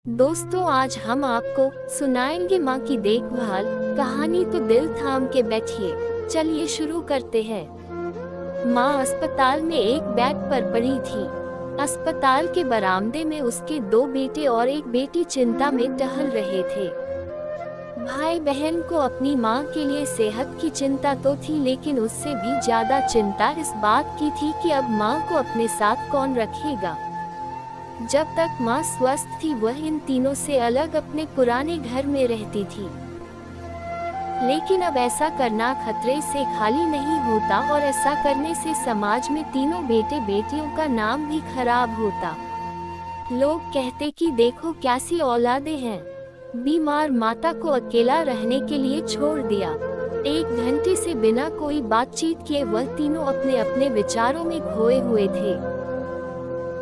दोस्तों, आज हम आपको सुनाएंगे माँ की देखभाल कहानी। तो दिल थाम के बैठिए, चलिए शुरू करते हैं। माँ अस्पताल में एक बेड पर पड़ी थी। अस्पताल के बरामदे में उसके 2 बेटे और एक बेटी चिंता में टहल रहे थे। भाई बहन को अपनी माँ के लिए सेहत की चिंता तो थी, लेकिन उससे भी ज्यादा चिंता इस बात की थी कि अब माँ को अपने साथ कौन रखेगा। जब तक माँ स्वस्थ थी वह इन तीनों से अलग अपने पुराने घर में रहती थी, लेकिन अब ऐसा करना खतरे से खाली नहीं होता और ऐसा करने से समाज में तीनों बेटे बेटियों का नाम भी खराब होता। लोग कहते कि देखो कैसी औलादें हैं। बीमार माता को अकेला रहने के लिए छोड़ दिया। 1 घंटे से बिना कोई बातचीत किए वह तीनों अपने अपने विचारों में खोए हुए थे।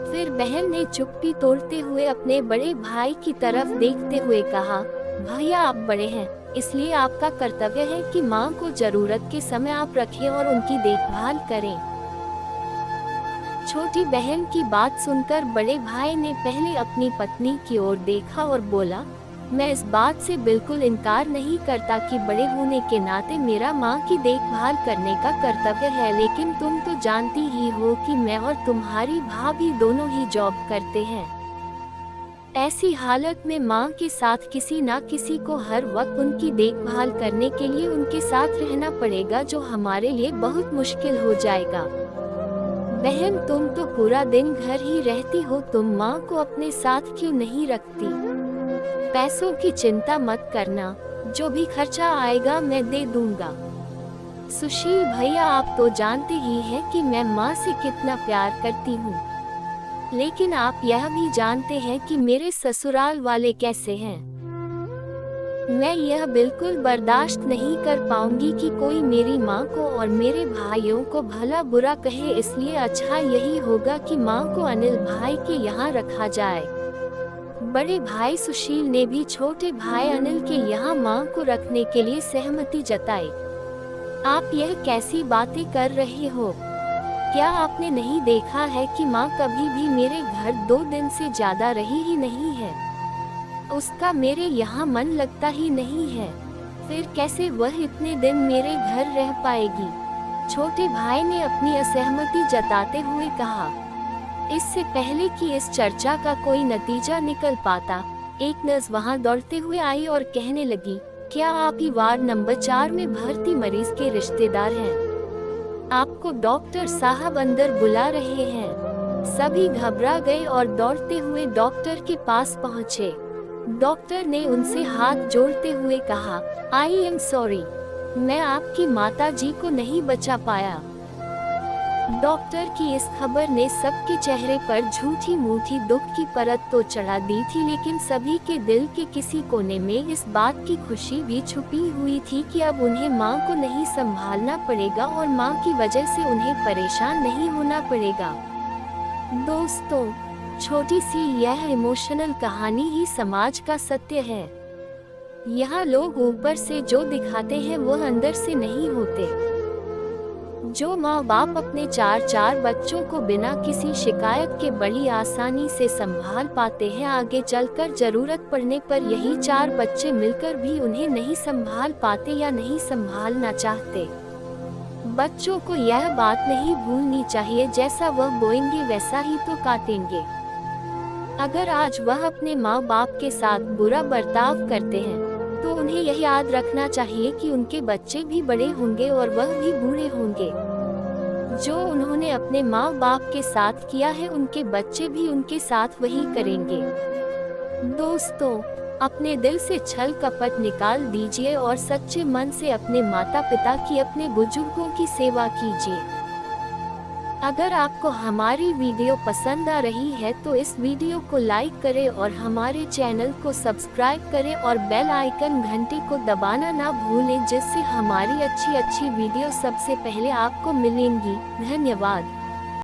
फिर बहन ने चुप्पी तोड़ते हुए अपने बड़े भाई की तरफ देखते हुए कहा, भैया आप बड़े हैं, इसलिए आपका कर्तव्य है कि माँ को जरूरत के समय आप रखें और उनकी देखभाल करें। छोटी बहन की बात सुनकर बड़े भाई ने पहले अपनी पत्नी की ओर देखा और बोला, मैं इस बात से बिल्कुल इनकार नहीं करता कि बड़े होने के नाते मेरा माँ की देखभाल करने का कर्तव्य है, लेकिन तुम तो जानती ही हो कि मैं और तुम्हारी भाभी दोनों ही जॉब करते हैं। ऐसी हालत में माँ के साथ किसी ना किसी को हर वक्त उनकी देखभाल करने के लिए उनके साथ रहना पड़ेगा, जो हमारे लिए बहुत मुश्किल हो जाएगा। बहन, तुम तो पूरा दिन घर ही रहती हो, तुम माँ को अपने साथ क्यों नहीं रखती? पैसों की चिंता मत करना, जो भी खर्चा आएगा मैं दे दूंगा। सुशील भैया, आप तो जानते ही हैं कि मैं माँ से कितना प्यार करती हूँ, लेकिन आप यह भी जानते हैं कि मेरे ससुराल वाले कैसे हैं। मैं यह बिल्कुल बर्दाश्त नहीं कर पाऊंगी कि कोई मेरी माँ को और मेरे भाइयों को भला बुरा कहे, इसलिए अच्छा यही होगा कि माँ को अनिल भाई के यहाँ रखा जाए। बड़े भाई सुशील ने भी छोटे भाई अनिल के यहाँ माँ को रखने के लिए सहमति जताई। आप यह कैसी बातें कर रहे हो? क्या आपने नहीं देखा है कि माँ कभी भी मेरे घर 2 दिन से ज्यादा रही ही नहीं है? उसका मेरे यहाँ मन लगता ही नहीं है, फिर कैसे वह इतने दिन मेरे घर रह पाएगी? छोटे भाई ने अपनी असहमति जताते हुए कहा। इससे पहले कि इस चर्चा का कोई नतीजा निकल पाता, एक नर्स वहां दौड़ते हुए आई और कहने लगी, क्या आप ही वार्ड नंबर 4 में भर्ती मरीज के रिश्तेदार हैं? आपको डॉक्टर साहब अंदर बुला रहे हैं। सभी घबरा गए और दौड़ते हुए डॉक्टर के पास पहुंचे। डॉक्टर ने उनसे हाथ जोड़ते हुए कहा, आई एम सॉरी, मैं आपकी माता जी को नहीं बचा पाया। डॉक्टर की इस खबर ने सबके चेहरे पर झूठी मूठी दुख की परत तो चढ़ा दी थी, लेकिन सभी के दिल के किसी कोने में इस बात की खुशी भी छुपी हुई थी कि अब उन्हें माँ को नहीं संभालना पड़ेगा और माँ की वजह से उन्हें परेशान नहीं होना पड़ेगा। दोस्तों, छोटी सी यह इमोशनल कहानी ही समाज का सत्य है। यहाँ लोग ऊपर से जो दिखाते हैं वह अंदर से नहीं होते। जो माँ बाप अपने 4 बच्चों को बिना किसी शिकायत के बड़ी आसानी से संभाल पाते हैं, आगे चलकर जरूरत पड़ने पर यही 4 बच्चे मिलकर भी उन्हें नहीं संभाल पाते या नहीं संभालना चाहते। बच्चों को यह बात नहीं भूलनी चाहिए, जैसा वह बोएंगे वैसा ही तो काटेंगे। अगर आज वह अपने माँ बाप के साथ बुरा बर्ताव करते हैं तो उन्हें यह याद रखना चाहिए कि उनके बच्चे भी बड़े होंगे और वह भी बूढ़े होंगे। जो उन्होंने अपने माँ बाप के साथ किया है, उनके बच्चे भी उनके साथ वही करेंगे। दोस्तों, अपने दिल से छल कपट निकाल दीजिए और सच्चे मन से अपने माता पिता की, अपने बुजुर्गों की सेवा कीजिए। अगर आपको हमारी वीडियो पसंद आ रही है तो इस वीडियो को लाइक करें और हमारे चैनल को सब्सक्राइब करें और बेल आइकन घंटी को दबाना ना भूलें, जिससे हमारी अच्छी वीडियो सबसे पहले आपको मिलेंगी। धन्यवाद।